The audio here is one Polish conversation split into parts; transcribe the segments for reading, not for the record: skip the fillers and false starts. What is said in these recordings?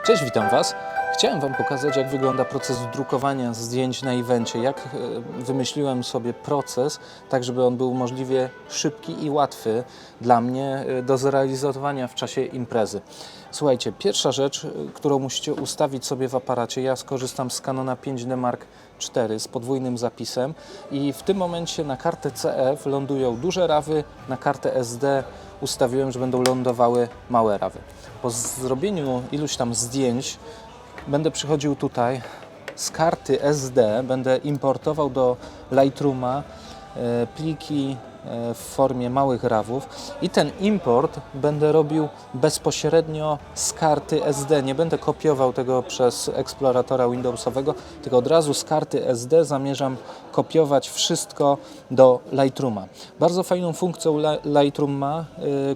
Cześć, witam Was. Chciałem Wam pokazać, jak wygląda proces drukowania zdjęć na evencie, jak wymyśliłem sobie proces, tak żeby on był możliwie szybki i łatwy dla mnie do zrealizowania w czasie imprezy. Słuchajcie, pierwsza rzecz, którą musicie ustawić sobie w aparacie, ja skorzystam z Canona 5D Mark IV z podwójnym zapisem i w tym momencie na kartę CF lądują duże rawy, na kartę SD ustawiłem, że będą lądowały małe rawy. Po zrobieniu iluś tam zdjęć będę przychodził tutaj z karty SD, będę importował do Lightrooma pliki w formie małych rawów i ten import będę robił bezpośrednio z karty SD. Nie będę kopiował tego przez eksploratora Windowsowego, tylko od razu z karty SD zamierzam kopiować wszystko do Lightrooma. Bardzo fajną funkcją Lightroom ma,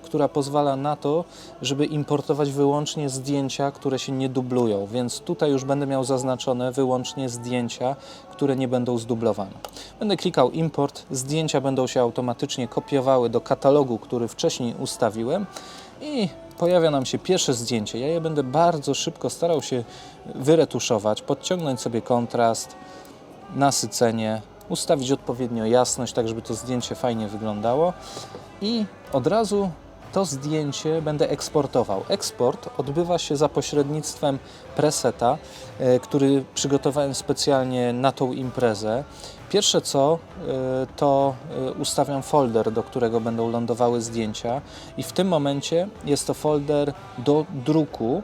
która pozwala na to, żeby importować wyłącznie zdjęcia, które się nie dublują, więc tutaj już będę miał zaznaczone wyłącznie zdjęcia, które nie będą zdublowane. Będę klikał import, zdjęcia będą się automatycznie kopiowały do katalogu, który wcześniej ustawiłem i pojawia nam się pierwsze zdjęcie. Ja je będę bardzo szybko starał się wyretuszować, podciągnąć sobie kontrast, nasycenie, ustawić odpowiednio jasność, tak żeby to zdjęcie fajnie wyglądało i od razu to zdjęcie będę eksportował. Eksport odbywa się za pośrednictwem preseta, który przygotowałem specjalnie na tą imprezę. Pierwsze co, to ustawiam folder, do którego będą lądowały zdjęcia i w tym momencie jest to folder do druku.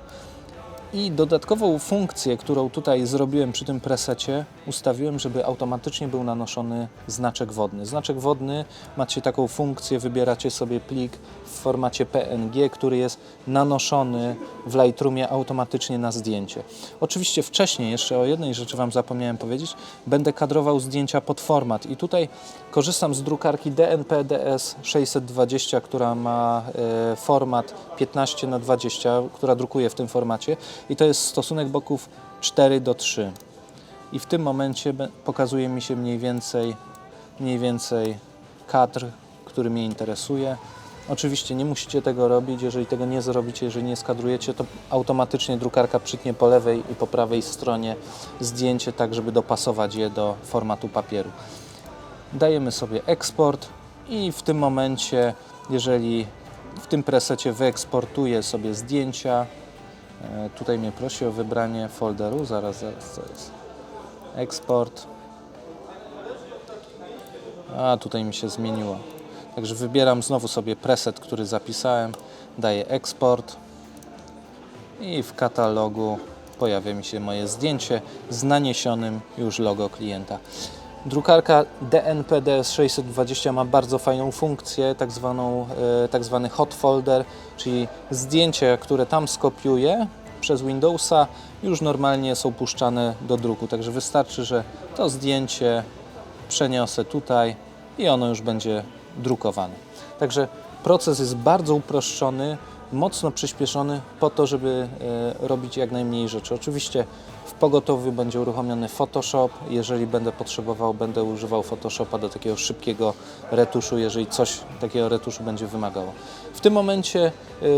I dodatkową funkcję, którą tutaj zrobiłem przy tym presecie, ustawiłem, żeby automatycznie był nanoszony znaczek wodny. Znaczek wodny, macie taką funkcję, wybieracie sobie plik w formacie PNG, który jest nanoszony w Lightroomie automatycznie na zdjęcie. Oczywiście wcześniej, jeszcze o jednej rzeczy Wam zapomniałem powiedzieć, będę kadrował zdjęcia pod format i tutaj korzystam z drukarki DNP DS620, która ma format 15×20, która drukuje w tym formacie. I to jest stosunek boków 4:3. I w tym momencie pokazuje mi się mniej więcej kadr, który mnie interesuje. Oczywiście nie musicie tego robić, jeżeli tego nie zrobicie, jeżeli nie skadrujecie, to automatycznie drukarka przytnie po lewej i po prawej stronie zdjęcie, tak żeby dopasować je do formatu papieru. Dajemy sobie eksport i w tym momencie, jeżeli w tym presecie wyeksportuję sobie zdjęcia, tutaj mnie prosi o wybranie folderu, zaraz, co jest? Eksport. A, tutaj mi się zmieniło. Także wybieram znowu sobie preset, który zapisałem, daję eksport i w katalogu pojawia mi się moje zdjęcie z naniesionym już logo klienta. Drukarka DNP DS620 ma bardzo fajną funkcję, tak zwany hot folder, czyli zdjęcia, które tam skopiuję przez Windowsa, już normalnie są puszczane do druku. Także wystarczy, że to zdjęcie przeniosę tutaj i ono już będzie drukowane. Także proces jest bardzo uproszczony, mocno przyspieszony po to, żeby robić jak najmniej rzeczy. Oczywiście w pogotowiu będzie uruchomiony Photoshop. Jeżeli będę potrzebował, będę używał Photoshopa do takiego szybkiego retuszu, jeżeli coś takiego retuszu będzie wymagało. W tym momencie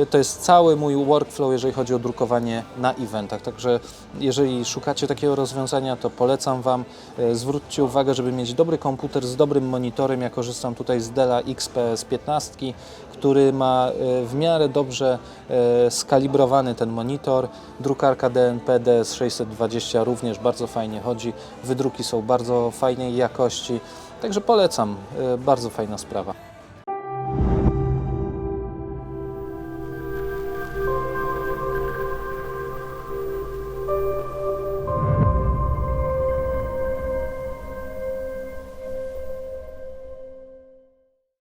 to jest cały mój workflow, jeżeli chodzi o drukowanie na eventach. Także jeżeli szukacie takiego rozwiązania, to polecam Wam. Zwróćcie uwagę, żeby mieć dobry komputer z dobrym monitorem. Ja korzystam tutaj z Della XPS 15, który ma w miarę dobrze skalibrowany ten monitor. Drukarka DNP DS620 również bardzo fajnie chodzi. Wydruki są bardzo fajnej jakości, także polecam, bardzo fajna sprawa.